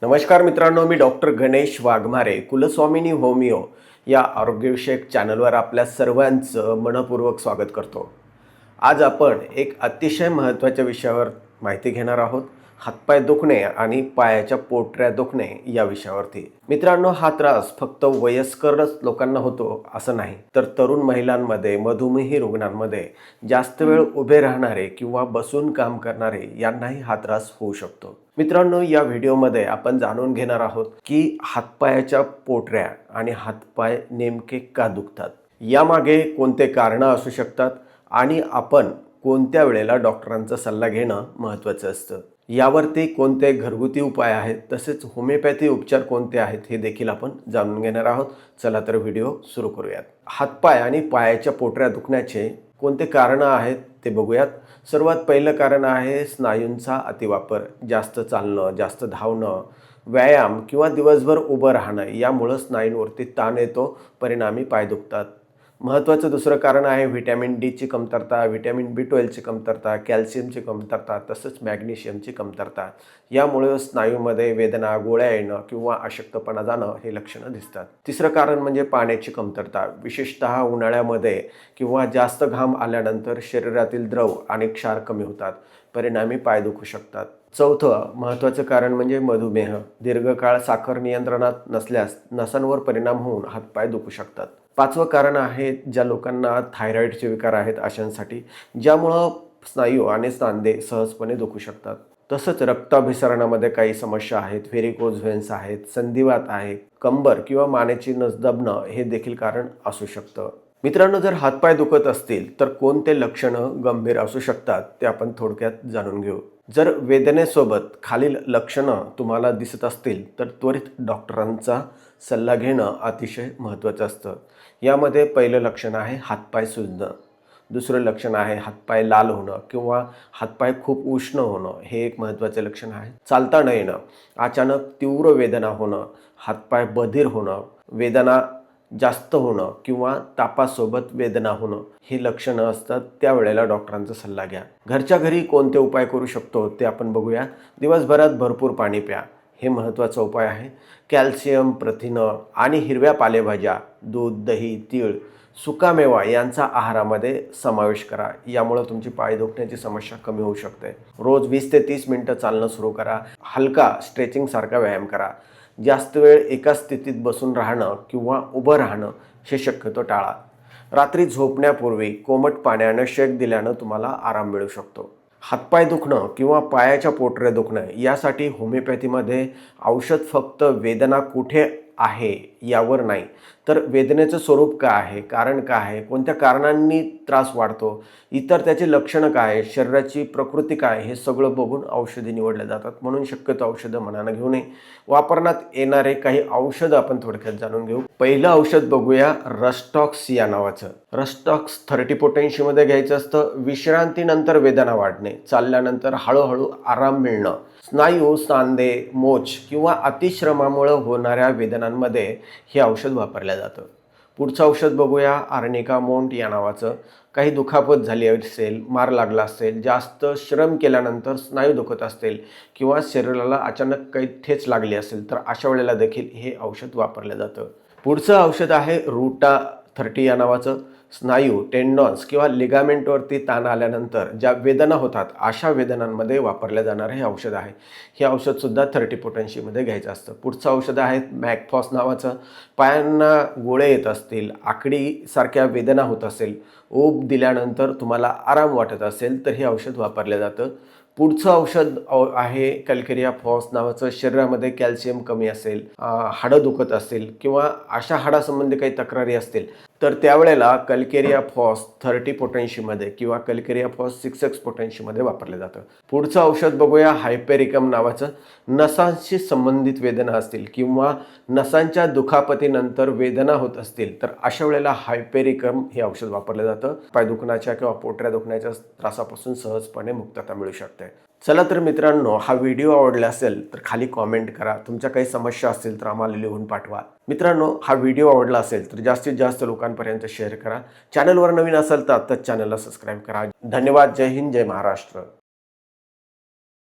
नमस्कार मित्रांनो, मी doctor Ganesh Waghmare, कुलस्वामिनी homeo या आरोग्यविषयक चॅनलवर आपल्या सर्वांचं मनपूर्वक स्वागत करतो. आज आपण एक अतिशय महत्त्वाच्या विषयावर माहिती घेणार आहोत. हातपाय दुखणे आणि पायाच्या पोटऱ्या दुखणे या विषयावरती. मित्रांनो, हा त्रास फक्त वयस्करच लोकांना होतो असं नाही, तर तरुण महिलांमध्ये, मधुमेही रुग्णांमध्ये, जास्त वेळ उभे राहणारे किंवा बसून काम करणारे यांनाही हा त्रास होऊ शकतो. मित्रांनो, या व्हिडिओमध्ये आपण जाणून घेणार आहोत की हातपायाच्या पोटऱ्या आणि हातपाय नेमके का दुखतात, यामागे कोणते कारणं असू शकतात आणि आपण कोणत्या वेळेला डॉक्टरांचा सल्ला घेणं महत्त्वाचं असतं, यावरती कोणते घरगुती उपाय आहेत, तसेच होमिओपॅथी उपचार कोणते आहेत हे देखील आपण जाणून घेणार आहोत. चला तर व्हिडिओ सुरू करूयात. हातपाय आणि पायाच्या पोटऱ्या दुखण्याचे कोणते कारणं आहेत ते बघूयात. सर्वात पहिलं कारण आहे स्नायूंचा अतिवापर. जास्त चालणं, जास्त धावणं, व्यायाम किंवा दिवसभर उभं राहणं यामुळं स्नायूंवरती ताण येतो, परिणामी पाय दुखतात. महत्त्वाचं दुसरं कारण आहे व्हिटॅमिन डीची कमतरता, व्हिटॅमिन B12ची कमतरता, कॅल्शियमची कमतरता, तसंच मॅग्नेशियमची कमतरता. यामुळे स्नायूमध्ये वेदना, गोळ्या येणं किंवा अशक्तपणा जाणं हे लक्षणं दिसतात. तिसरं कारण म्हणजे पाण्याची कमतरता. विशेषतः उन्हाळ्यामध्ये किंवा जास्त घाम आल्यानंतर शरीरातील द्रव आणि क्षार कमी होतात, परिणामी पाय दुखू शकतात. चौथं महत्त्वाचं कारण म्हणजे मधुमेह. दीर्घकाळ साखर नियंत्रणात नसल्यास नसांवर परिणाम होऊन हातपाय दुखू शकतात. पाचवं कारण आहे ज्या लोकांना थायरॉईडचे विकार आहेत अशांसाठी, ज्यामुळं स्नायू आणि सांधे सहजपणे दुखू शकतात. तसंच रक्ताभिसरणामध्ये काही समस्या आहेत, व्हेरिकोज व्हेन्स आहेत, संधिवात आहे, कंबर किंवा मानेची नस दबणं हे देखील कारण असू शकतं. मित्रांनो, जर हातपाय दुखत असतील तर कोणते लक्षणं गंभीर असू शकतात ते आपण थोडक्यात जाणून घेऊ. जर वेदनेसोबत खालील लक्षणं तुम्हाला दिसत असतील तर त्वरित डॉक्टरांचा सल्ला घेणं अतिशय महत्त्वाचं असतं. यामध्ये पहिलं लक्षण आहे हातपाय सुजणं. दुसरं लक्षण आहे हातपाय लाल होणं किंवा हातपाय खूप उष्ण होणं, हे एक महत्त्वाचे लक्षण आहे. चालता न येणं, अचानक तीव्र वेदना होणं, हातपाय बधीर होणं, वेदना जास्त होणं किंवा तापासोबत वेदना होणं ही लक्षणं असतात. त्यावेळेला डॉक्टरांचा सल्ला घ्या. घरच्या घरी कोणते उपाय करू शकतो ते आपण बघूया. दिवसभरात भरपूर पाणी प्या, हे महत्त्वाचा उपाय आहे. कॅल्शियम, प्रथिनं आणि हिरव्या पालेभाज्या, दूध, दही, तीळ, सुकामेवा यांचा आहारामध्ये समावेश करा. यामुळे तुमची पाय दुखण्याची समस्या कमी होऊ शकते. रोज 20 ते 30 मिनिटं चालणं सुरू करा. हलका स्ट्रेचिंगसारखा व्यायाम करा. जास्त वेळ एकाच स्थितीत बसून राहणं किंवा उभं राहणं हे शक्यतो टाळा. रात्री झोपण्यापूर्वी कोमट पाण्यानं शेक दिल्यानं तुम्हाला आराम मिळू शकतो. हातपाय दुखणं किंवा पायाच्या पोटऱ्या दुखणं यासाठी होमिओपॅथीमध्ये औषध फक्त वेदना कुठे आहे यावर नाही, तर वेदनेचं स्वरूप काय आहे, कारण काय आहे, कोणत्या कारणांनी त्रास वाढतो, इतर त्याची लक्षणं काय आहे, शरीराची प्रकृती काय, हे सगळं बघून औषधी निवडल्या जातात. म्हणून शक्यतो औषधं मनानं घेऊ नये. वापरण्यात येणारे काही औषधं आपण थोडक्यात जाणून घेऊ. पहिलं औषध बघूया, रस्टॉक्स या नावाचं. रस्टॉक्स 30 पोटेन्शीमध्ये घ्यायचं असतं. विश्रांतीनंतर वेदना वाढणे, चालल्यानंतर हळूहळू आराम मिळणं, स्नायू, सांधे, मोच किंवा अतिश्रमामुळे होणाऱ्या वेदनांमध्ये हे औषध वापरलं जातं. पुढचं औषध बघूया, आर्निका मोंट या नावाचं. काही दुखापत झाली असेल, मार लागला असेल, जास्त श्रम केल्यानंतर स्नायू दुखत असतील किंवा शरीराला अचानक काही ठेच लागली असेल तर अशा वेळेला देखील हे औषध वापरलं जातं. पुढचं औषध आहे रूटा 30 या नावाचं. स्नायू, टेंडॉन्स किंवा लिगामेंटवरती ताण आल्यानंतर ज्या वेदना होतात अशा वेदनांमध्ये वापरलं जाणारं हे औषध आहे. हे औषधसुद्धा 30 पोटेन्शीमध्ये घ्यायचं असतं. पुढचं औषध आहे मॅकफॉस नावाचं. पायांना गोळे येत असतील, आकडीसारख्या वेदना होत असेल, ऊब दिल्यानंतर तुम्हाला आराम वाटत असेल तर हे औषध वापरलं जातं. पुढचं औषध आहे कॅल्केरिया फॉस नावाचं. शरीरामध्ये कॅल्शियम कमी असेल, हाडं दुखत असेल किंवा अशा हाडासंबंधी काही तक्रारी असतील तर त्यावेळेला कॅल्केरिया फॉस 30 पोटेन्शीमध्ये किंवा कॅल्केरिया फॉस 6x पोटेन्शीमध्ये वापरलं जातं. पुढचं औषध बघूया, हायपेरिकम नावाचं. नसांशी संबंधित वेदना असतील किंवा नसांच्या दुखापतीनंतर वेदना होत असतील तर अशा वेळेला हायपेरिकम हे औषध वापरलं जातं. पाय दुखण्याच्या किंवा पोटऱ्या दुखण्याच्या त्रासापासून सहजपणे मुक्तता मिळू शकते. चला तर मित्रांनो, हा व्हिडिओ आवडला असेल तर खाली कॉमेंट करा. तुमच्या काही समस्या असतील तर आम्हाला लिहून पाठवा. मित्रांनो, हा व्हिडिओ आवडला असेल तर जास्तीत जास्त लोकांपर्यंत शेअर करा. चॅनलवर नवीन असाल तर आत्ताच चॅनलला सबस्क्राईब करा. धन्यवाद. जय हिंद, जय महाराष्ट्र.